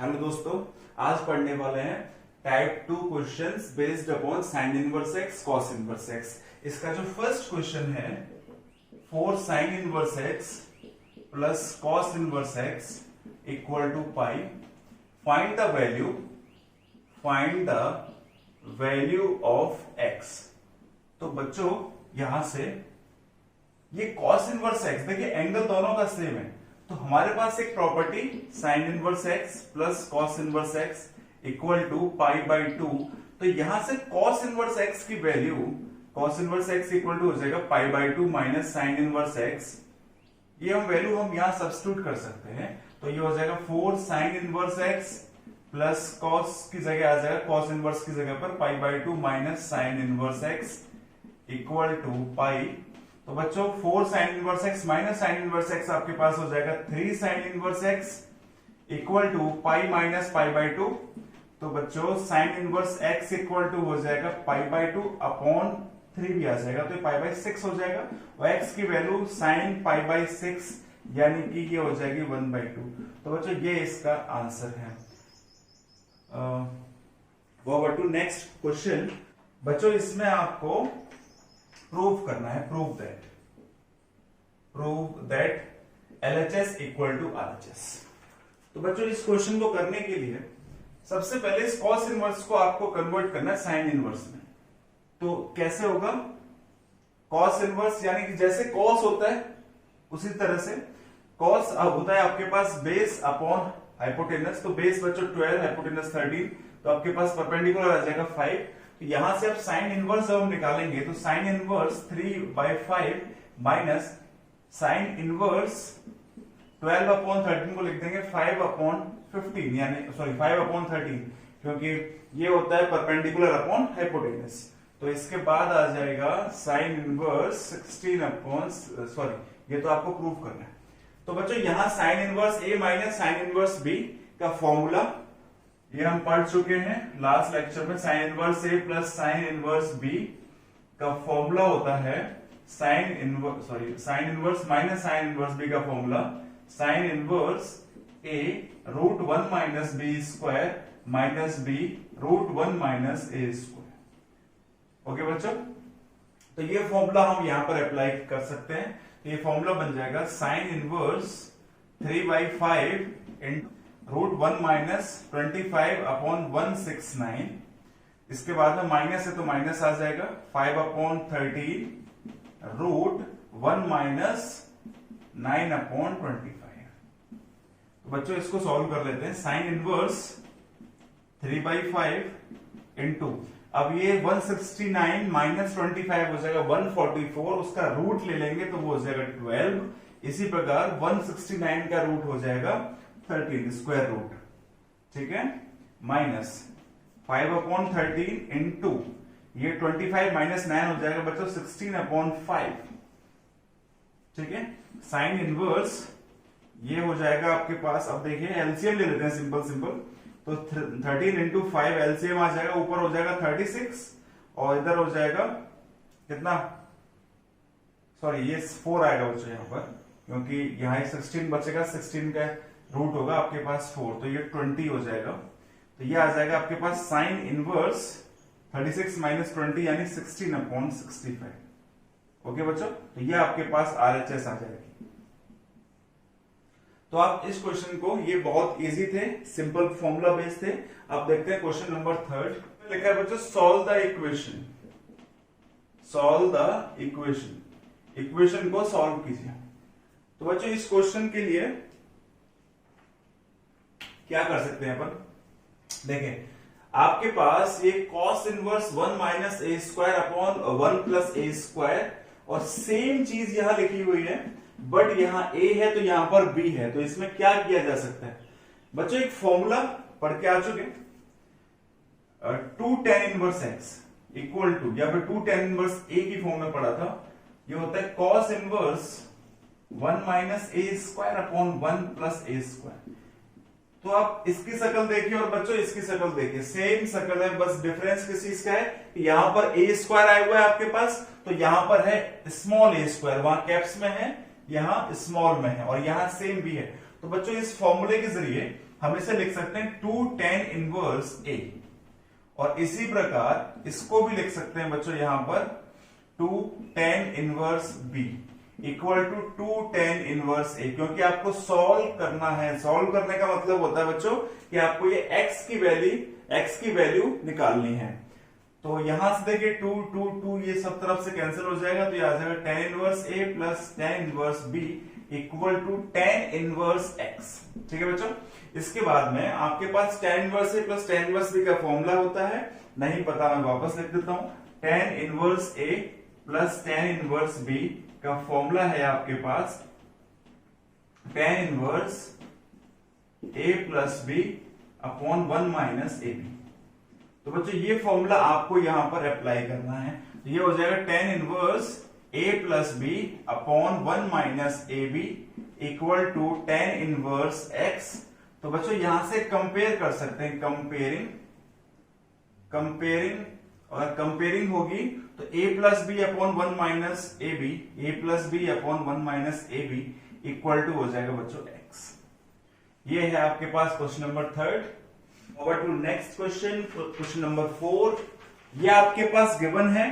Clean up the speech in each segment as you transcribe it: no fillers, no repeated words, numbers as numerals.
Hello दोस्तों, आज पढ़ने वाले हैं type 2 questions based upon sine inverse x cos inverse x. इसका जो फर्स्ट क्वेश्चन है, 4 sine inverse x plus cos inverse x equal to pi, find the value of x. तो बच्चों यहां से ये कॉस इनवर्स एक्स, देखिए एंगल दोनों का सेम है, तो हमारे पास एक property sine inverse x plus cos inverse x equal to pi by 2। तो यहां से कॉस इनवर्स एक्स की value, cos inverse x equal to हो जाएगा pi by 2 minus sine inverse x. ये हम वैल्यू हम यहां सब्स्टिट्यूट कर सकते हैं, तो ये हो जाएगा 4 sine inverse x plus cos की जगह आ जाएगा, कॉस इनवर्स की जगह पर pi by 2 minus sine inverse x equal to pi. तो बच्चों 4 sine inverse x minus sine inverse x आपके पास हो जाएगा 3 sine inverse x equal to pi minus pi by 2। तो बच्चों sine inverse x equal to हो जाएगा पाई बाई 2 अपॉन 3 भी आ जाएगा, तो पाई बाई 6 हो जाएगा और एक्स की वैल्यू साइन पाई बाई 6 यानी कि ये हो जाएगी 1 बाई 2। तो बच्चों ये इसका आंसर है। Over to next question. बच्चों इसमें आपको प्रूव करना है, prove that LHS equal to RHS। तो बच्चों इस क्वेश्चन को करने के लिए सबसे पहले इस कॉस इनवर्स को आपको कन्वर्ट करना है साइन इनवर्स में। तो कैसे होगा? कॉस इनवर्स यानी कि जैसे कॉस होता है उसी तरह से कॉस अब होता है आपके पास बेस अपॉन हाइपोटेनस। तो बेस बच्चों 12, हाइपोटेनस 13, तो आपके पास परपेंडिकुलर आ जाएगा 5। तो यहां से आप साइन इनवर्स जब हम निकालेंगे तो sine inverse 3/5 minus sine inverse 12 upon 13 को लिख देंगे 5 अपॉन 15, यानी सॉरी 5 अपॉन 13, क्योंकि ये होता है परपेंडिकुलर अपॉन हाइपोटेनस। तो इसके बाद आ जाएगा साइन इनवर्स 16 अपॉन, सॉरी ये तो आपको प्रूव करना है। तो बच्चों यहां sine inverse A minus sine inverse B का फॉर्मूला ये हम पढ़ चुके हैं लास्ट लेक्चर में। साइन इनवर्स ए प्लस साइन इनवर्स बी का फॉर्मूला होता है sine inverse minus sine inverse B का formula sine inverse A root 1 minus B square minus B root 1 minus A square. Okay बच्चों, तो ये फॉर्मूला हम यहां पर अप्लाई कर सकते हैं। तो ये फॉर्मूला बन जाएगा साइन इनवर्स 3/5 इन रूट 1 माइनस 25 अपॉन 169। इसके बाद में माइनस है तो माइनस आ जाएगा 5 अपॉन 13 रूट 1 माइनस 9 अपॉन 25। तो बच्चों इसको सॉल्व कर लेते हैं। साइन इनवर्स 3/5 इंटू, अब ये 169 माइनस 25 हो जाएगा 144, उसका रूट ले लेंगे तो वो हो जाएगा 12। इसी प्रकार 169 का रूट हो जाएगा 13 स्क्वायर रूट, ठीक है, माइनस 5 अपॉन 13 इंटू ये 25 माइनस 9 हो जाएगा बच्चों 16 अपॉन 5, ठीक है। साइन इनवर्स ये हो जाएगा आपके पास, अब देखिए एलसीएम ले लेते हैं सिंपल। तो 13 इंटू 5 एलसीएम आ जाएगा, ऊपर हो जाएगा 36 और इधर हो जाएगा कितना, सॉरी ये 4 आएगा बच्चों यहाँ पर, क्योंकि यहाँ 16 बचेगा, 16 का रूट होगा आपके पास 4, तो ये 20 हो जाएगा। तो ये आ जाएगा आपके पास साइन इनवर्स 36 माइनस 20 यानी 16 अपॉन 65। ओके बच्चों, तो ये आपके पास RHS आ जाएगी। तो आप इस क्वेश्चन को, ये बहुत इजी थे, सिंपल फॉर्मूला बेस्ड थे। अब देखते हैं क्वेश्चन नंबर 3 लिखा है बच्चों, सॉल्व द इक्वेशन को सॉल्व कीजिए। तो बच्चों इस क्वेश्चन के लिए क्या कर सकते हैं अपन, देखें आपके पास ये cos inverse 1 minus A square upon 1 plus a square, और सेम चीज यहां लिखी हुई है, बट यहां a है तो यहां पर b है। तो इसमें क्या किया जा सकता है बच्चों, एक फॉर्मूला पढ़ के आ चुके, 2 tan inverse x equal to, या फिर 2 tan इनवर्स a की फॉर्म में पढ़ा था, ये होता है cos inverse 1 minus A square upon 1 plus a square. तो आप इसकी शक्ल देखिए और बच्चों इसकी शक्ल देखिए, सेम शक्ल है, बस डिफरेंस किस चीज का है, यहां पर ए स्क्वायर आया हुआ है आपके पास, तो यहां पर है स्मॉल ए स्क्वायर, वहां कैप्स में है, यहां स्मॉल में है, और यहां सेम भी है। तो बच्चों इस फॉर्मूले के जरिए हम इसे लिख सकते हैं 2 tan इनवर्स ए, और इसी प्रकार इसको भी लिख सकते हैं बच्चों यहां पर 2 tan inverse B equal to 2 tan inverse A, क्योंकि आपको सॉल्व करना है। सॉल्व करने का मतलब होता है बच्चों कि आपको ये x की वैल्यू निकालनी है। तो यहां से देखिए 2 2 2 ये सब तरफ से कैंसिल हो जाएगा, तो ये आ जाएगा tan inverse A plus tan inverse B equal to tan inverse x। ठीक है बच्चों, इसके बाद में आपके पास tan इनवर्स ए प्लस tan इनवर्स बी का फॉर्मूला होता है, नहीं पता मैं वापस लिख देता हूं। tan इनवर्स ए प्लस tan इनवर्स बी का फॉर्मूला है आपके पास tan inverse a plus b upon 1 minus a b. तो बच्चों ये फॉर्मूला आपको यहां पर अप्लाई करना है, तो ये हो जाएगा tan inverse a plus b upon 1 minus a b equal to tan inverse x। तो बच्चों यहां से कंपेयर कर सकते हैं, कंपेयरिंग और कंपेयरिंग होगी तो a plus b upon 1 minus a b, a plus b upon 1 minus a b equal to हो जाएगा बच्चों x। ये है आपके पास question number 3। Over to next question, question number 4। ये आपके पास गिवन है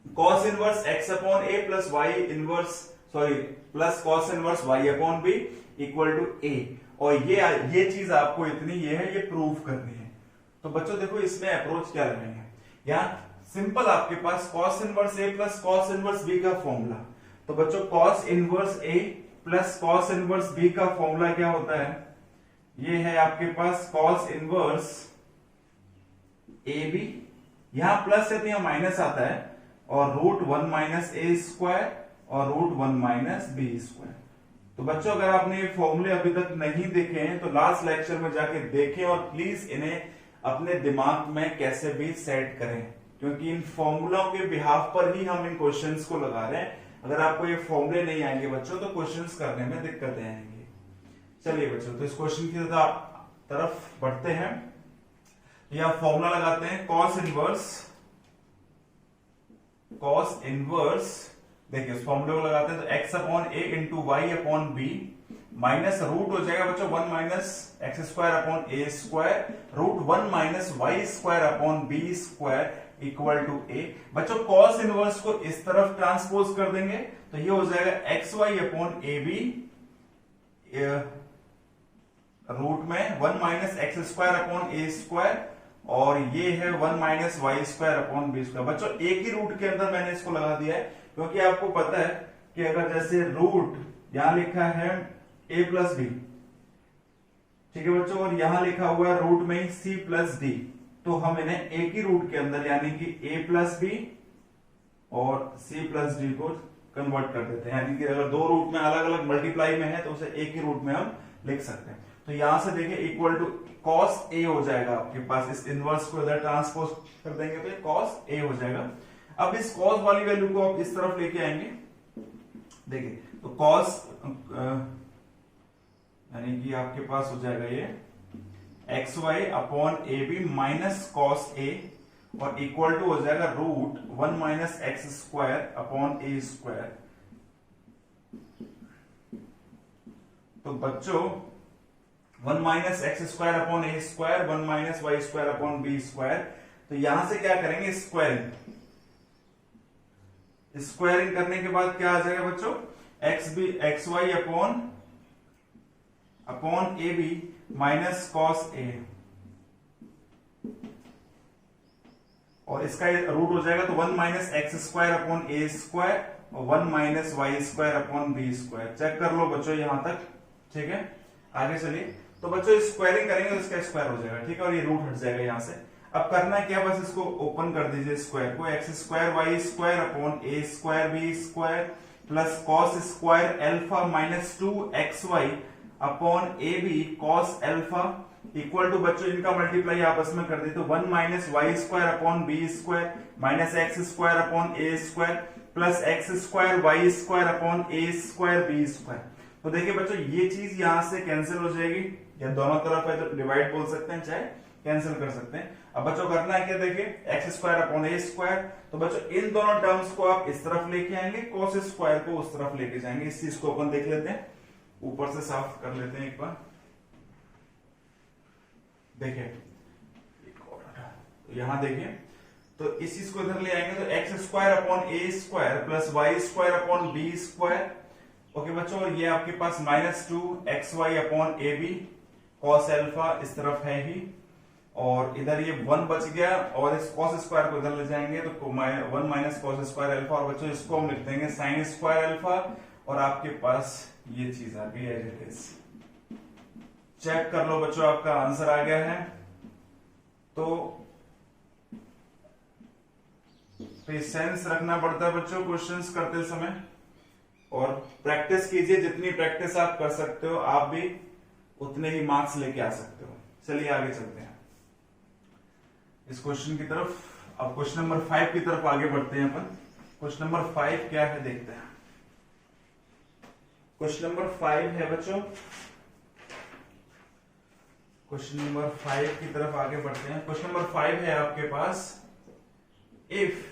cos inverse x upon a plus y inverse plus cos inverse y upon b equal to a, और ये चीज आपको इतनी ये है, ये प्रूव करनी है। तो बच्चों देखो इसमें अप्रोच क्या लगेंगे, यहाँ सिंपल आपके पास cos inverse a plus cos inverse b का फॉर्मूला। तो बच्चों cos inverse a plus cos inverse b का फॉर्मूला क्या होता है, ये है आपके पास cos इनवर्स ab, यहां प्लस है तो यहां माइनस आता है, और √1 माइनस a स्क्वायर और √1 माइनस b स्क्वायर। तो बच्चों अगर आपने ये फॉर्मूले अभी तक नहीं देखे हैं तो लास्ट लेक्चर में जाके देखें, और प्लीज इन्हें अपने दिमाग में कैसे भी सेट करें, क्योंकि इन फॉर्मूलों के बिहाफ पर ही हम इन क्वेश्चंस को लगा रहे हैं। अगर आपको ये फॉर्मूले नहीं आएंगे बच्चों तो क्वेश्चंस करने में दिक्कतें आएंगी। चलिए बच्चों, तो इस क्वेश्चन की तरफ बढ़ते हैं। यहां फॉर्मूला लगाते हैं cos इनवर्स, देखिए इस फॉर्मूले को लगाते हैं तो x upon a into y upon b minus root हो जाएगा बच्चों 1 minus x square upon a square √1 minus y square upon b square equal to a। बच्चों cos इनवर्स को इस तरफ ट्रांसपोज कर देंगे तो ये हो जाएगा x y upon a b root में 1 minus x square upon a square, और ये है 1 minus y square upon b square. बच्चों एक ही रूट के अंदर मैंने इसको लगा दिया है, क्योंकि आपको पता है कि अगर जैसे रूट यहां लिखा है a प्लस बी, ठीक है बच्चों, और यहां लिखा हुआ है रूट में c प्लस डी, तो हम इन्हें एक ही रूट के अंदर यानी कि a प्लस बी और c प्लस डी को कन्वर्ट कर देते हैं, यानी कि अगर दो रूट में अलग अलग मल्टीप्लाई में है तो उसे एक ही रूट में हम लिख सकते हैं। तो यहां से देखिए इक्वल टू cos a हो जाएगा आपके पास, इस इनवर्स को इधर ट्रांसपोज कर देंगे तो ये cos a हो जाएगा। अब इस cos वाली वैल्यू को आप इस तरफ लेके आएंगे, देखिए तो cos यानी कि आपके पास हो जाएगा ये x y upon a b minus cos a, और इक्वल टू हो जाएगा √1 minus x square upon a square. तो बच्चों 1 minus x square upon a square 1 minus y square upon b square, तो यहां से क्या करेंगे स्क्वायरिंग करने के बाद क्या आ जाएगा बच्चों x y upon a b minus cos a, और इसका रूट हो जाएगा तो 1 minus x square upon a square और 1 minus y square upon b square. Check कर लो बच्चों यहां तक, ठीक है। आगे चलिए, तो बच्चों स्क्वायरिंग करेंगे तो इसका स्क्वायर हो जाएगा, ठीक है, और ये रूट हट जाएगा यहां से। अब करना है क्या, बस इसको ओपन कर दीजिए स्क्वायर को, x square y square upon a square b square plus cos square alpha minus 2xy upon a b cos alpha equal to बच्चों इनका मल्टीप्लाई आपस में कर देते 1 minus y square upon b square minus x square upon a square plus x square y square upon a square b square. तो देखिए बच्चों ये चीज यहां से कैंसिल हो जाएगी, या दोनों तरफ है तो डिवाइड बोल सकते हैं, चाहे कैंसिल कर सकते हैं। अब बच्चों करना है क्या, देखिए x square upon a square, तो बच्चों इन दोनों टर्म्स को आप इस तरफ लेके आएंगे, कॉस स्क्वायर को उस तरफ लेके जाएंगे। इस चीज को अपन देख लेते हैं, ऊपर से साफ कर लेते हैं एक बार। देखिए यहां देखिए, तो इस चीज को इधर ले आएंगे तो x square upon a square plus y square upon b square. Okay बच्चों, ये आपके पास -2 x y upon a b cos alpha इस तरफ है ही, और इधर ये 1 बच गया, और इस कॉस स्क्वायर को इधर ले जाएंगे तो 1 माइनस कॉस स्क्वायर एल्फा, और बच्चों इसको हम लिख देंगे साइन स्क्वायर एल्फा, और आपके पास ये चीज आ गई एज इट इज। चेक कर लो बच्चों, आपका आंसर आ गया है। तो पेशेंस रखना पड़ता है बच्चों क्वेश्चंस करते समय, और प्रैक्टिस कीजिए, जितनी प्रैक्टिस आप कर सकते हो आप भी उतने ही मार्क्स लेके आ सकते हो। चलिए आगे चलते हैं इस क्वेश्चन की तरफ। अब क्वेश्चन नंबर 5 की तरफ आगे बढ़ते हैं अपन। क्वेश्चन नंबर 5 क्या है देखते हैं। क्वेश्चन नंबर 5 है बच्चों, क्वेश्चन नंबर 5 की तरफ आगे बढ़ते हैं। क्वेश्चन नंबर 5 है आपके पास, if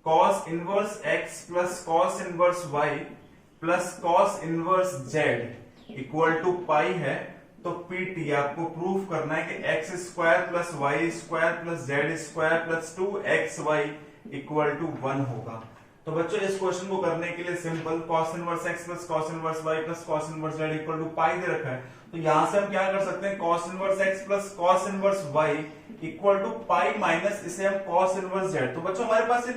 cos inverse x plus cos inverse y plus cos inverse z equal to pi है, तो पीटी आपको प्रूफ करना है कि x square plus y square plus z square plus 2xy equal to 1 होगा। तो बच्चों इस क्वेश्चन को करने के लिए simple, cos inverse x plus cos inverse y plus cos inverse z equal to pi दे रखा है, तो यहां से हम क्या कर सकते हैं, cos inverse x plus cos inverse y equal to pi minus इसे हम cos इनवर्स z। तो बच्चों हमारे पास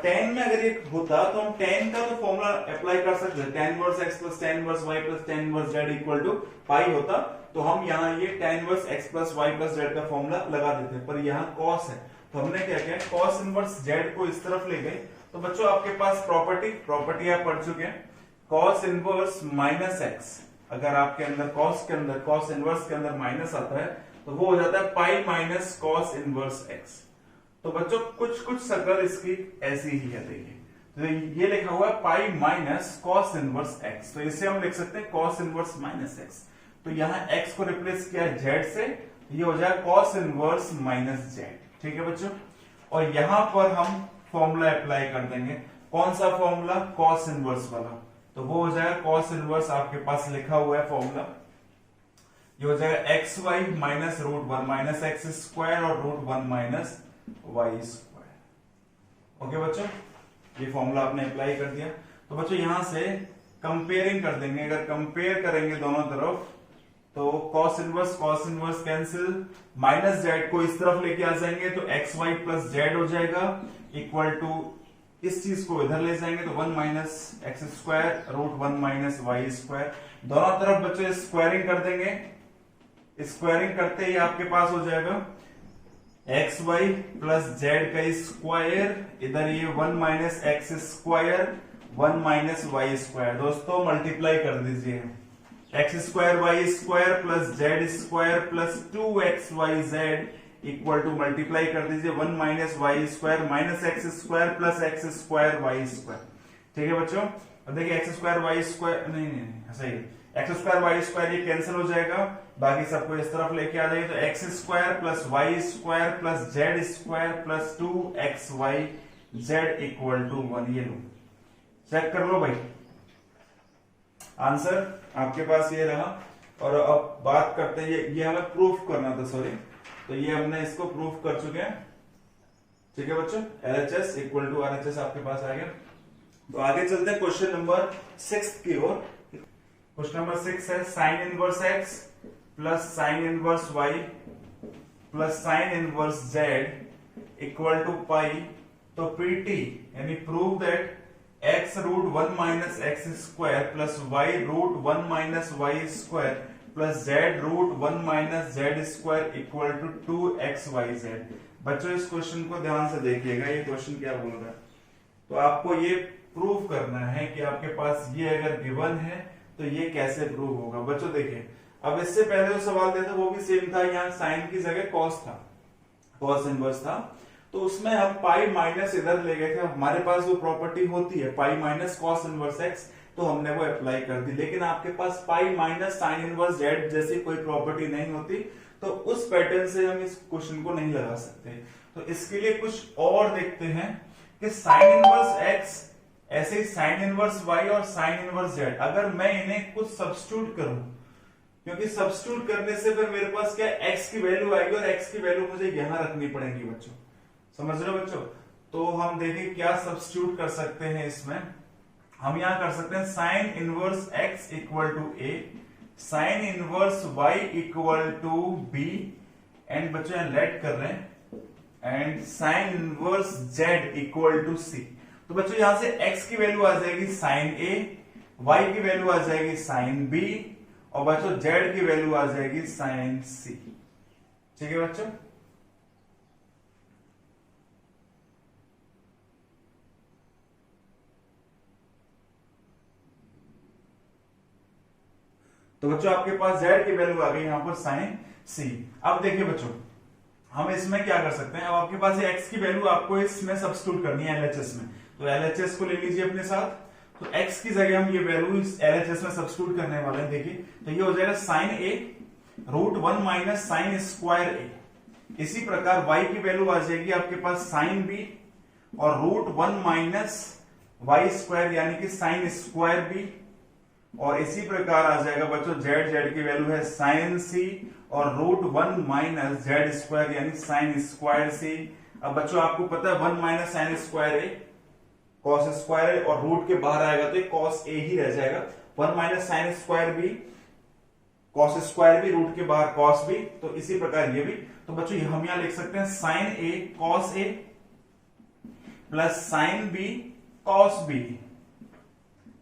tan में अगर ये होता तो हम tan का तो फॉर्मूला अप्लाई कर सकते हैं, tan inverse x plus tan inverse y plus tan inverse z equal to pi होता, तो हम यहाँ ये tan inverse x plus y plus z का फॉर्मूला लगा देते हैं, पर यहाँ cos है तो हमने क्या किया, cos इनवर्स z को इस तरफ ले गए। तो बच्चों आपके पास प्रॉपर्टी आप पढ़ चुके हैं, cos इनवर्स माइनस x, अगर आपके अंदर cos इनवर्स के अंदर माइनस आता है तो वो हो जाता है pi minus cos inverse x। तो बच्चों कुछ शक्ल इसकी ऐसी ही है, देखिए तो ये लिखा हुआ है pi minus cos inverse x, तो इसे हम लिख सकते हैं cos इनवर्स माइनस x। तो यहाँ x को रिप्लेस किया z से, ये हो जाए cos इनवर्स माइनस z। ठीक है बच्चों, और यहां पर हम फॉर्मूला अप्लाई कर देंगे। कौन सा फॉर्मूला, cos इनवर्स वाला, तो वो हो जाएगा cos इनवर्स, आपके पास लिखा हुआ है फॉर्मूला, ये हो जाएगा x y minus √1 minus x square और √1 माइनस वाई स्क्वायर। ओके बच्चों, ये फॉर्मूला आपने अप्लाई कर दिया। तो बच्चों यहां से कंपेयरिंग कर देंगे, अगर कंपेयर करेंगे दोनों तरफ तो cos inverse cancel, minus Z को इस तरफ लेके आ जाएंगे तो एक्स वाई प्लस जेड हो जाएगा इक्वल टू, इस चीज को इधर ले जाएंगे तो 1 minus x square √1 minus y square. दोनों तरफ बच्चों स्क्वायरिंग कर देंगे, स्क्वायरिंग करते ही आपके पास हो जाएगा एक्स वाई प्लस जेड का स्क्वायर, इधर ये 1 minus x square 1 minus y square. दोस्तों मल्टीप्लाई कर दीजिए, x square y square plus z square plus 2xyz equal to multiply कर दीजिए 1 minus y square minus x square plus x square y square. ठीक है बच्चों, अब देखिए एक्स स्क्वायर वाई स्क्वायर नहीं सही है, एक्स स्क्वायर वाई स्क्वायर ये कैंसिल हो जाएगा, बाकी सबको इस तरफ लेके आ जाएंगे तो x square plus y square plus z square plus 2xyz equal to 1। ये लो चेक कर लो भाई, आंसर आपके पास ये रहा। और अब बात करते हैं, ये हमें प्रूफ करना था, सॉरी, तो ये हमने इसको प्रूफ कर चुके हैं। ठीक है बच्चों, LHS इक्वल टू RHS आपके पास आ गया। तो आगे चलते हैं क्वेश्चन नंबर 6 की ओर। क्वेश्चन नंबर 6 है sine inverse x plus sine inverse y plus sine inverse z equal to pi. तो पीटी यानी prove that x √1 minus x square plus y √1 minus y square plus z √1 minus z square equal to 2xyz। बच्चों इस question को ध्यान से देखिएगा, ये question क्या बोल रहा है। तो आपको ये प्रूव करना है कि आपके पास ये अगर गिवन है तो ये कैसे प्रूव होगा। बच्चों देखिए, अब इससे पहले जो सवाल दिया था वो भी सेम था, यहाँ साइन की जगह कॉस था, कॉस इनवर्स था, तो उसमें हम पाई माइनस इधर ले गए थे। हमारे पास वो प्रॉपर्टी होती है pi minus cos inverse x, तो हमने वो अप्लाई कर दी। लेकिन आपके पास pi minus sine inverse z जैसी कोई प्रॉपर्टी नहीं होती, तो उस पैटर्न से हम इस क्वेश्चन को नहीं लगा सकते। तो इसके लिए कुछ और देखते हैं कि साइन इनवर्स एक्स ऐसे ही साइन इनवर्स वाई और साइन इनवर्स जेड, अगर मैं इन्हें कुछ सब्स्टिट्यूट करूं क्योंकि सब्स्टिट्यूट करने से फिर मेरे पास क्या x की वैल्यू आएगी और x की वैल्यू मुझे यहां रखनी पड़ेगी बच्चों, समझ रहे हो बच्चों। तो हम देखें क्या सब्स्टिट्यूट कर सकते हैं इसमें। हम यहां कर सकते हैं sine inverse x equal to a, sine inverse y equal to b, and बच्चों यहां लेट कर रहे हैं, and sine inverse z equal to c। तो बच्चों यहां से x की वैल्यू आ जाएगी साइन a, y की वैल्यू आ जाएगी साइन b, और बच्चों z की वैल्यू आ जाएगी साइन c। ठीक है बच्चों। तो बच्चों आपके पास z की वैल्यू आ गई यहां पर साइन c। अब देखिए बच्चों हम इसमें क्या कर सकते हैं, अब आपके पास x की वैल्यू आपको इसमें सब्स्टिट्यूट करनी है LHS में, तो LHS को ले लीजिए अपने साथ। तो x की जगह हम ये वैल्यू इस LHS में सब्स्टिट्यूट करने वाले हैं। देखिए तो ये हो जाएगा sine a root 1 minus sine square a। इसी प्रकार y की वैल्यू आ जाएगी आपके पास साइन b और रूट 1 माइनस वाई स्क्वायर यानी कि साइन स्क्वायर b, और इसी प्रकार आ जाएगा बच्चों z की वैल्यू है साइन c और रूट 1 माइनस जेड स्क्वायर यानी साइन स्क्वायर c। अब बच्चों आपको पता है 1 minus sine square a cos square है, और रूट के बाहर आएगा तो कॉस a ही रह जाएगा। 1 minus sine square b cos square b, root के बाहर कॉस b, तो इसी प्रकार ये भी। तो बच्चों हम यहां लिख सकते हैं sine a cos a plus sine b cos b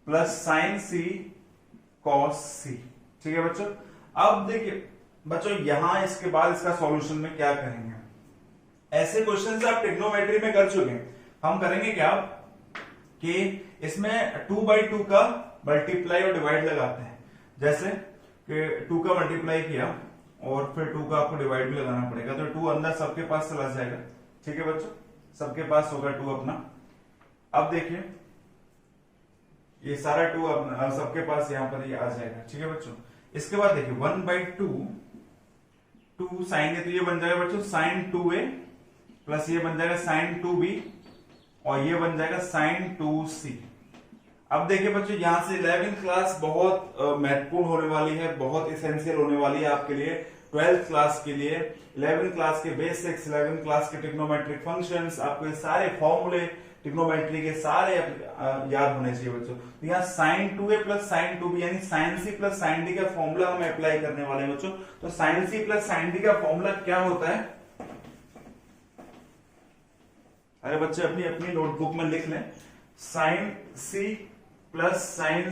plus sine c cos c। ठीक है बच्चों। अब देखिए बच्चों यहां इसके बाद इसका सॉल्यूशन में क्या करेंगे, ऐसे क्वेश्चन आप ट्रिग्नोमेट्री में कर चुके हैं। हम करेंगे क्या कि इसमें 2/2 का मल्टीप्लाई और डिवाइड लगाते हैं। जैसे कि 2 का मल्टीप्लाई किया और फिर 2 का आपको डिवाइड भी लगाना पड़ेगा, तो 2 अंदर सबके पास चला जाएगा। ठीक है बच्चों, सबके पास होगा 2 अपना। अब देखिए ये सारा 2 अब सबके पास यहां पर ये आ जाएगा। ठीक है बच्चों। इसके बाद देखिए 1/2 2 साइन है, तो ये बन जाएगा बच्चों साइन 2a प्लस ये बन जाएगा साइन 2b और ये बन जाएगा साइन 2c। अब देखिए बच्चों यहां से 11th क्लास बहुत महत्वपूर्ण होने वाली है, बहुत इसेंशियल होने वाली है आपके लिए 12th क्लास के लिए। 11th क्लास के बेसिक्स, 11th क्लास के ट्रिग्नोमेट्रिक फंक्शंस, आपको ये सारे फॉर्मूले ट्रिग्नोमेट्री के सारे याद होने चाहिए बच्चों। तो यहाँ sign 2a plus sine 2b यानी sine c plus sine d का फॉर्मूला हम अप्लाई करने वाले हैं बच्चों। तो sine c plus sine d का फॉर्मूला क्या होता है, अरे बच्चे अपनी अपनी नोटबुक में लिख लें। Sine c plus sine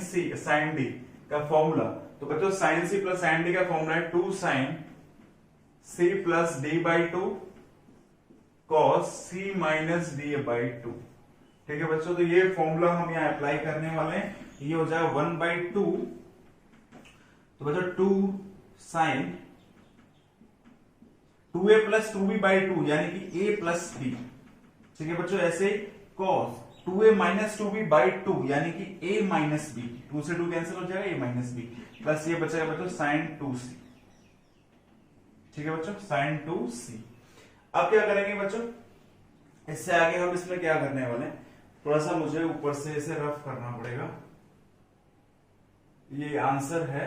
d का फॉर्मूला, तो बच्चों sine c plus sine d का फॉर्मूला है 2 sine c plus d/2 cos c minus d/2। ठीक है बच्चों, तो ये फॉर्मूला हम यहाँ अप्लाई करने वाले हैं। ये हो जाएगा 1/2, तो बच्चों 2 साइन 2a प्लस 2b/2 यानी कि a प्लस b। ठीक है बच्चों, ऐसे cos 2a माइनस 2b/2 यानी कि a माइनस b, 2 से 2 कैंसिल हो जाएगा a माइनस b, प्लस ये बचेगा बच्चों साइन 2c। ठीक है बच्चों, साइन 2c। अब क्या करेंगे बच्चों, इससे आगे हम इसमें क्या करने वाले हैं, थोड़ा सा मुझे ऊपर से इसे रफ करना पड़ेगा। ये आंसर है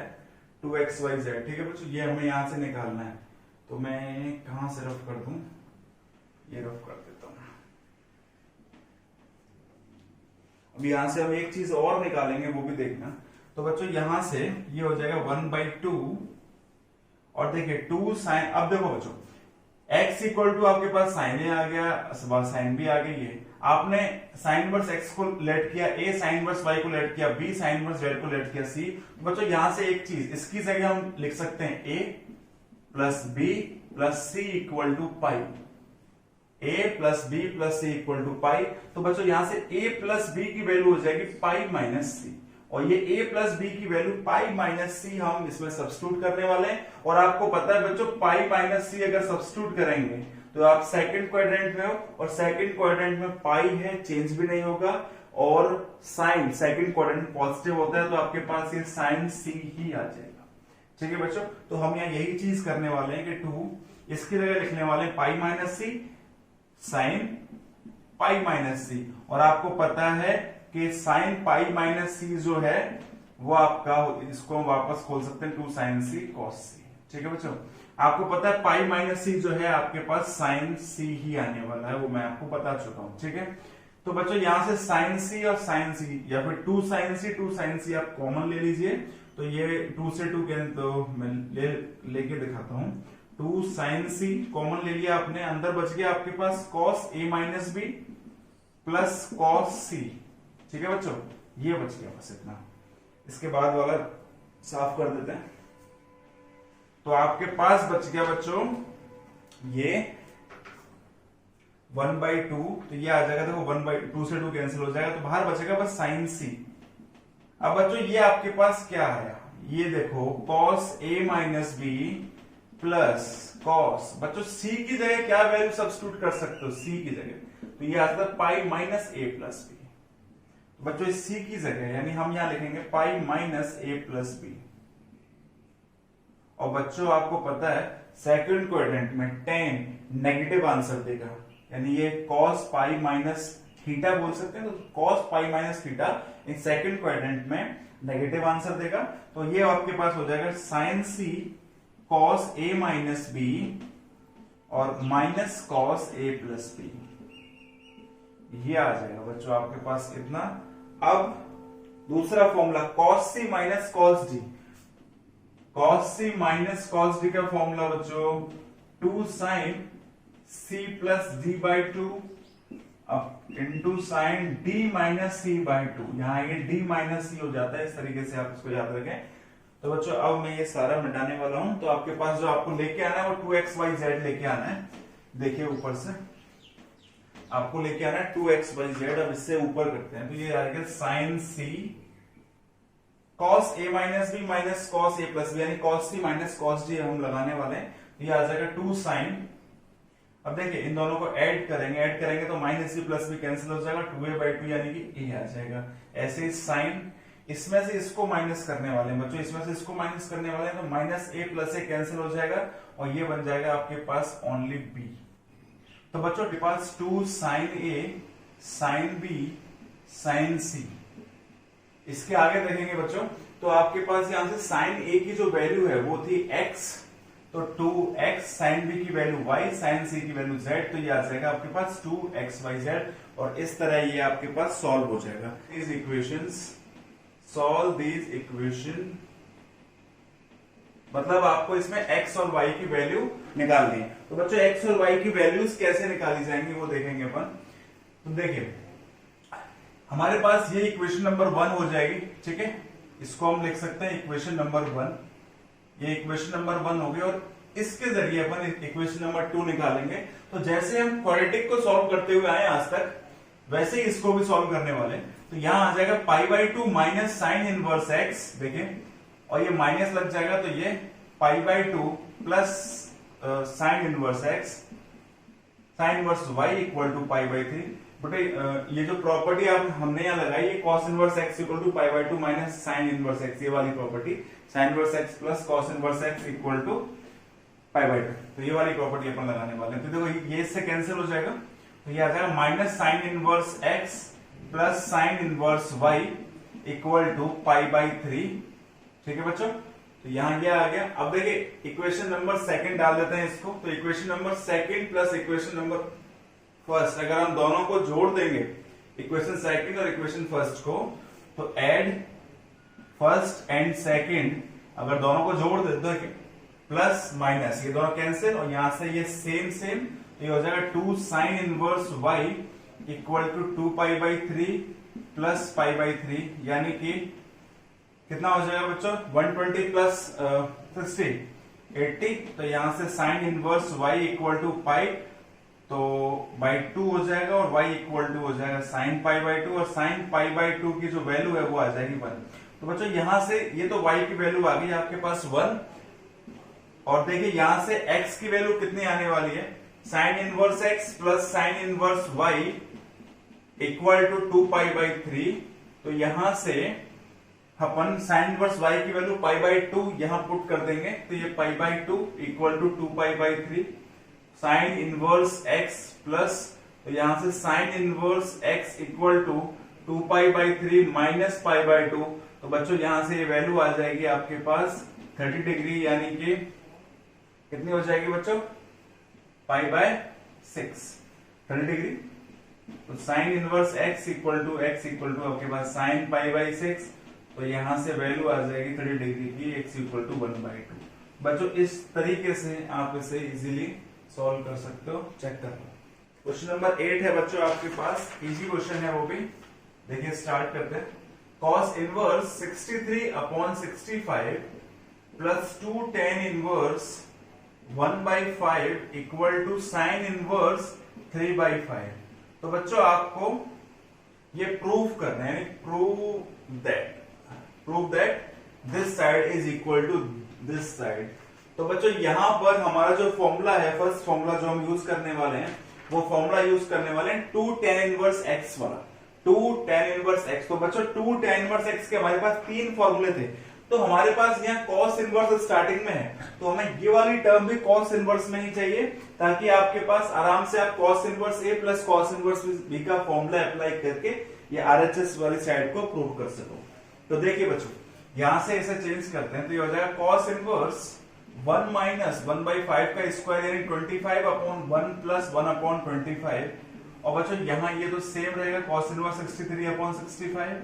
2xyz। ठीक है बच्चों, ये हमें यहां से निकालना है, तो मैं कहां से रफ कर दूं, ये रफ कर देता हूं। अब यहां से हम एक चीज और निकालेंगे, वो भी देखना। तो बच्चों यहां से ये हो जाएगा 1/2 और देखिए 2 साइन। अब देखो बच्चों x इक्वल टू आपके पास साइन ए आ गया, साइन बी आ गई है। आपने साइन वर्स x को लेट किया, a साइन वर्स y को लेट किया, b साइन वर्स z को लेट किया, c। तो बच्चों यहां से एक चीज इसकी जगह हम लिख सकते हैं a plus b plus c equal to pi, a plus b plus c equal to pi. तो बच्चों यहां से a प्लस b की वैल्यू हो जाएगी पाई माइनस c, और ये a प्लस b की वैल्यू पाई माइनस c हम इसमें सब्स्टिट्यूट करने वाले हैं। और आपको पता है बच्चों पाई माइनस c अगर सब्स्टिट्यूट करेंगे तो आप सेकंड क्वाड्रेंट में हो, और सेकंड क्वाड्रेंट में पाई है, चेंज भी नहीं होगा, और साइन सेकंड क्वाड्रेंट पॉजिटिव होता है, तो आपके पास ये साइन c ही आ जाएगा। ठीक है बच्चों, तो हम यहाँ यही चीज करने वाले हैं कि 2 इसकी जगह लिखने वाले हैं पाई minus c sine pi minus c, और आपको पता है कि साइन पाई माइनस c जो है वो आपका, इसको हम वापस खोल सकते हैं 2 sin c cos c। ठीक है बच्चों, आपको पता है पाई माइनस सी जो है आपके पास साइन सी ही आने वाला है, वो मैं आपको बता चुका हूं। ठीक है, तो बच्चों यहां से साइन सी और साइन सी या फिर 2 sin c आप कॉमन ले लीजिए। तो ये 2 से 2 कैंसिल, तो मैं लेके दिखाता हूं। 2 sin c कॉमन ले लिया आपने, अंदर बच गया आपके पास cos a minus b plus cos c। ठीक है बच्चों, ये बच गया बस इतना। इसके बाद वाला साफ कर देते हैं। तो आपके पास बच गया बच्चों ये 1/2, तो ये आ जाएगा, देखो 1/2 से 2 कैंसिल हो जाएगा, तो बाहर बचेगा बस साइन सी। अब बच्चों ये आपके पास क्या आया, ये देखो cos a minus b plus cos, बच्चों c की जगह क्या वैल्यू सब्स्टिट्यूट कर सकते हो, c की जगह, तो ये आता है pi minus a plus b. बच्चों इस c की जगह यानी हम यहां लिखेंगे pi minus a plus b. और बच्चों आपको पता है सेकंड क्वाड्रेंट में tan नेगेटिव आंसर देगा, यानी ये cos पाई माइनस थीटा बोल सकते हैं, तो cos pi minus theta in second quadrant में नेगेटिव आंसर देगा। तो ये आपके पास हो जाएगा sin c cos a minus b और minus cos a plus b, ये आ जाएगा बच्चों आपके पास इतना। अब दूसरा formula cos c minus cos d, cos c minus cos d का फॉर्मूला बच्चों 2 sin c plus d by 2 into sine d minus c by 2। यहां ये d माइनस c हो जाता है, इस तरीके से आप इसको याद रखें। तो बच्चों अब मैं ये सारा मिटाने वाला हूं, तो आपके पास जो आपको लेके आना है वो 2xyz लेके आना है। देखिए ऊपर से आपको लेके आना है 2xyz। अब इससे ऊपर करते हैं, तो ये आएगा sine c cos a minus b minus cos a plus b, यानी cos c minus cos d हम लगाने वाले हैं। तो ये आ जाएगा 2 sin, अब देखिए इन दोनों को ऐड करेंगे तो minus b plus b cancel हो जाएगा, 2a/2 यानी कि a आ जाएगा। ऐसे ही साइन, इसमें से इसको माइनस करने वाले हैं बच्चों, इसमें से इसको माइनस करने वाले हैं, तो minus a plus a cancel हो जाएगा और ये बन जाएगा आपके पास ओनली b। तो बच्चों आपके पास 2 sin a sin b sin c। इसके आगे देखेंगे बच्चों, तो आपके पास यहां से साइन a की जो वैल्यू है वो थी x, तो 2x, साइन b की वैल्यू y, साइन c की वैल्यू z, तो ये आ जाएगा आपके पास 2xyz। और इस तरह ये आपके पास सॉल्व हो जाएगा। these equations, solve these equation, मतलब आपको इसमें x और y की वैल्यू निकालनी है। तो बच्चों x और y की वैल्यूज कैसे निकाली जाएंगी वो देखेंगे अपन। तो देखिए हमारे पास ये इक्वेशन नंबर 1 हो जाएगी। ठीक है, इसको हम लिख सकते हैं इक्वेशन नंबर 1। ये इक्वेशन नंबर 1 हो गई और इसके जरिए अपन इक्वेशन नंबर 2 निकालेंगे। तो जैसे हम क्वाड्रेटिक को सॉल्व करते हुए आए आज तक, वैसे ही इसको भी सॉल्व करने वाले। तो यहां आ जाएगा π/2 माइनस साइन इनवर्स x, देखिए, और ये माइनस लग जाएगा, तो ये π/2 plus sine inverse x, sine inverse y equal to π/3। But ये जो प्रॉपर्टी आप हमने यहाँ लगाई है cos inverse x equal to π/2 minus sine inverse x, ये वाली property sine inverse x plus cos inverse x equal to π/2, तो ये वाली प्रॉपर्टी अपन लगाने वाले हैं। तो देखो ये इससे कैंसिल हो जाएगा, तो ये आ जाएगा minus sine inverse x plus sine inverse y equal to π/3। ठीक है बच्चों, तो यहां ये आ गया। अब देखिए इक्वेशन नंबर सेकंड डाल देते हैं इसको। तो equation number second plus equation number first, अगर हम दोनों को जोड़ देंगे, इक्वेशन सेकंड और इक्वेशन फर्स्ट को, तो ऐड फर्स्ट एंड सेकंड, अगर दोनों को जोड़ दे तो प्लस माइनस ये दोनों कैंसिल, और यहां से ये सेम सेम, तो ये हो जाएगा 2 sine inverse y equal to 2π/3 plus π/3, यानी कि कितना हो जाएगा बच्चों 120 प्लस 60 80। तो यहां से sine inverse y equal to pi, तो बाई 2 हो जाएगा और y इक्वल टू हो जाएगा साइन π/2, और साइन π/2 की जो वैल्यू है वो आ जाएगी 1। तो बच्चों यहां से ये तो y की वैल्यू आ गई आपके पास 1, और देखिए यहां से x की वैल्यू कितनी आने वाली है, sine inverse x plus sine inverse y equal to 2π/3। तो यहां से अपन साइन इनवर्स y की वैल्यू π/2 यहां पुट कर देंगे, तो ये π/2 equal to 2π/3 sine inverse x plus, तो यहां से sine inverse x equal to 2π/3 minus π/2, तो बच्चों यहां से ये वैल्यू आ जाएगी आपके पास 30 डिग्री, यानी कि कितनी हो जाएगी बच्चों, π/6 30 डिग्री। तो sine inverse x equal to आपके पास साइन π/6, तो यहां से वैल्यू आ जाएगी 30 डिग्री की x इक्वल टू 1/2। बच्चों इस तरीके से आप इसे इजीली सॉल्व कर सकते हो, चेक कर लो। क्वेश्चन नंबर 8 है बच्चों आपके पास, इजी क्वेश्चन है वो भी। देखिए स्टार्ट करते हैं। cos inverse 63/65 plus 2 tan inverse 1/5 equal to sine inverse 3/5। तो बच्चों आपको ये प्रूव करना है, prove that this side is equal to this side. तो बच्चों यहां पर हमारा जो फॉर्मूला है, फर्स्ट फॉर्मूला जो हम यूज करने वाले हैं, वो फॉर्मूला यूज करने वाले हैं 2 tan इनवर्स x वाला, 2 tan इनवर्स x। तो बच्चों 2 tan इनवर्स x के हमारे पास 3 फॉर्मूले थे, तो हमारे पास यहाँ cos इनवर्स स्टार्टिंग में है, तो हमें ये वाली टर्म भी cos इनवर्स में ही चाहिए, ताकि आपके पास आराम से आप cos inverse a plus cos inverse b का फॉर्मूला अप्लाई करके ये RHS वाली साइड को प्रूव कर सको। तो देखिए बच्चों यहां से इसे चेंज करते हैं, तो ये हो जाएगा cos इनवर्स 1 माइनस 1/5 का स्क्वायर यानी 25/1 प्लस 1/25। और बच्चों यहाँ ये तो सेम रहेगा, cos इनवर्स 63/65।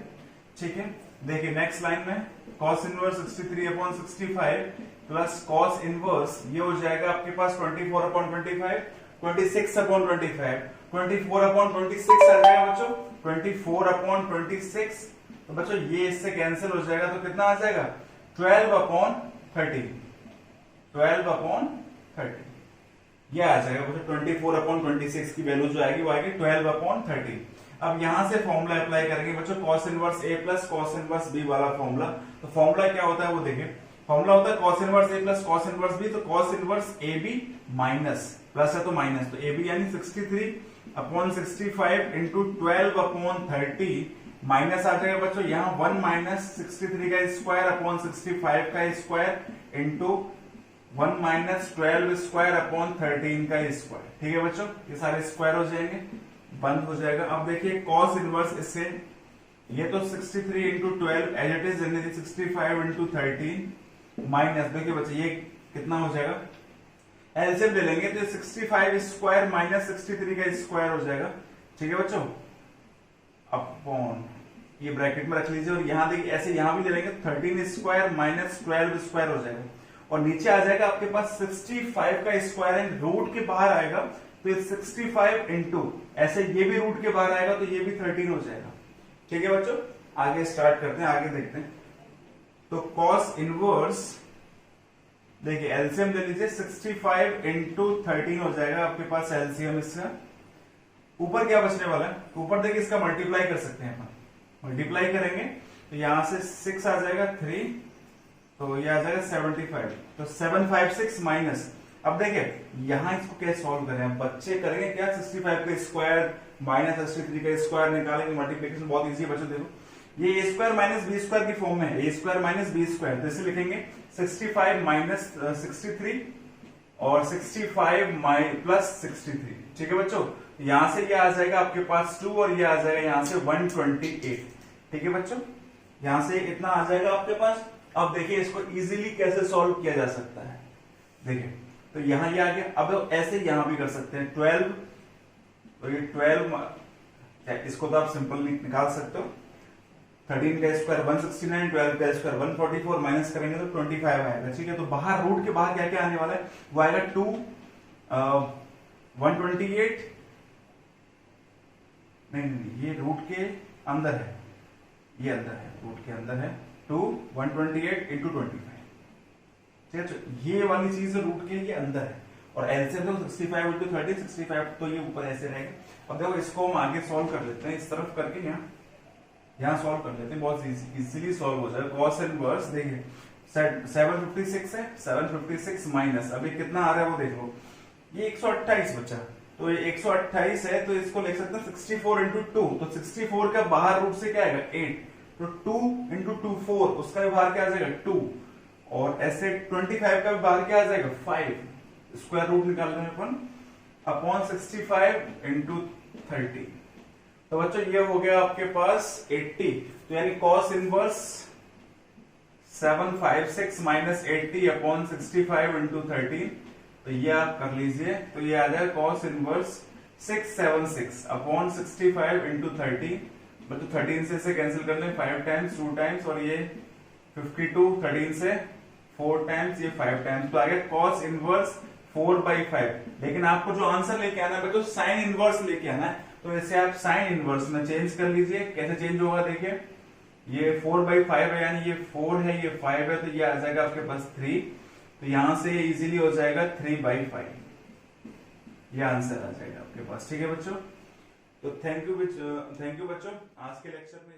ठीक है, देखिए नेक्स्ट लाइन में cos inverse 63/65 plus cos inverse ये हो जाएगा आपके पास 24/25, 26/25, 24/26 आ जाएगा बच्चों, 24/26। तो बच्चों ये इससे कैंसिल हो जाएगा, तो कितना आ जाएगा 12/30, 12/30 ये आ जाएगा बच्चों। 24/26 की वैल्यू जो आएगी वो आएगी 12/30। अब यहां से फॉर्मूला अप्लाई करेंगे बच्चों, cos inverse a plus cos inverse b वाला फॉर्मूला। तो फॉर्मूला क्या होता है वो देखिए, फॉर्मूला होता है cos inverse a plus cos inverse b। तो cos inverse ab minus, plus है तो माइनस, तो ab यानी 63/65 इंटू 12/30 माइनस आ जाएगा बच्चों यहाँ 1 माइनस 63 का स्क्वायर अपॉन 65 का square into 1 minus 12 square upon 13 का स्क्वायर। ठीक है बच्चों, ये सारे स्क्वायर हो जाएंगे, बंद हो जाएगा। अब देखिए cos इनवर्स इससे, ये तो 63 इंटू 12 एज इट इज, यानी 65 इंटू 13 माइनस, देखिए बच्चे ये कितना हो जाएगा, एलसीएम ले लेंगे तो 65 स्क्वायर माइनस 63 का स्क्वायर हो जाएगा। ठीक है बच्चों, अपॉन ये ब्रैकेट में रख लीजिए, और यहां देखिए ऐसे यहां भी ले लेंगे 13 स्क्वायर माइनस 12 स्क्वायर हो जाएगा, और नीचे आ जाएगा आपके पास 65 का स्क्वायर है, रूट के बाहर आएगा तो 65 इंटू ऐसे ये भी रूट के बाहर आएगा तो ये भी 13 हो जाएगा। ठीक है बच्चों, आगे स्टार्ट करते हैं, आगे देखते हैं। तो cos इनवर्स देखिए एलसीएम ले लीजिए, 65 इंटू 13 हो जाएगा आपके पास एलसीएम इसका। ऊपर क्या बचने वाला है, ऊपर देखिए इसका मल्टीप्लाई कर सकते हैं अपन, मल्टीप्लाई करेंगे तो यहां से 6 आ जाएगा 3, तो ये आ जाएगा 75, तो 756 माइनस। अब देखिए यहां इसको कैसे सॉल्व करें, बच्चे करेंगे क्या, 65 का स्क्वायर माइनस 63 का स्क्वायर निकालेंगे, मल्टीप्लिकेशन बहुत इजी है बच्चों। देखो ये a square minus B square की फॉर्म में है, a square minus B square, तो इसे लिखेंगे 65 माइनस 63 और 65 प्लस 63। ठीक है बच्चों, यहां से ये आ जाएगा आपके पास 2 और ये आ जाएगा यहां से 128। ठीक है बच्चों, यहां से इतना आ जाएगा आपके पास। अब देखिए इसको इजीली कैसे सॉल्व किया जा सकता है, देखिए तो यहां ये आ गया। अब ऐसे यहां भी कर सकते हैं 12, तो ये 12 इसको तो आप सिंपल निकाल सकते हो, 13 का स्क्वायर 169, 12 का स्क्वायर 144 माइनस करेंगे तो 25 आएगा। ठीक है, तो बाहर रूट के बाहर क्या क्या आने वाला है, वो आएगा 2 128, नहीं ये रूट के अंदर है, ये अंदर है, रूट के अंदर है 2 128 इंटू 25। ठीक है, ये वाली चीज रूट के ये अंदर है, और एलसीएम तो 65 इंटू 30 65, तो ये ऊपर ऐसे रहेगा। अब देखो इसको हम आगे सॉल्व कर लेते हैं, इस तरफ करके यहाँ सॉल्व कर लेते हैं, बहुत इजीली सॉल्व हो जाएगा। cos इनवर्स देखिए 756 है, 756 माइनस अभी कितना आ रहा है वो देखो, ये 128 बचा, तो ये 128 है, तो इसको लिख सकते हैं 64 इंटू 2, तो 64 का बाहर रूट से क्या आएगा 8, तो 2 इंटू 2 4, उसका भी बाहर क्या आ जाएगा 2, और ऐसे 25 का भी बाहर क्या आ जाएगा 5, स्क्वायर रूट निकाल रहे हैं अपन, अपॉन 65 इंटू 30। तो बच्चों ये हो गया आपके पास 80, तो यानी cos inverse 756 minus 80 upon 65 into 13, तो ये आप कर लीजिए, तो ये आ जाएगा कॉस इनवर्स 676 अपॉन 65 इंटू 30, मतलब 13 से इसे कैंसिल कर लें, 5 टाइम्स 2 टाइम्स, और ये 52 13 से 4 टाइम्स, ये 5 टाइम्स, तो आ गया कॉस इनवर्स 4/5। लेकिन आपको जो आंसर लेके आना है तो साइन इनवर्स लेके आना है, तो इसे आप साइन इनवर्स में चेंज कर लीजिए। कैसे चेंज होगा देखिए, ये 4/5 है, यानी ये 4 है, ये 5 है, तो ये आ जाएगा आपके पास 3, तो यहां से इजीली हो जाएगा 3/5, ये आंसर आ जाएगा आपके पास। ठीक है बच्चों, तो थैंक यू बच्चों, आज के लेक्चर में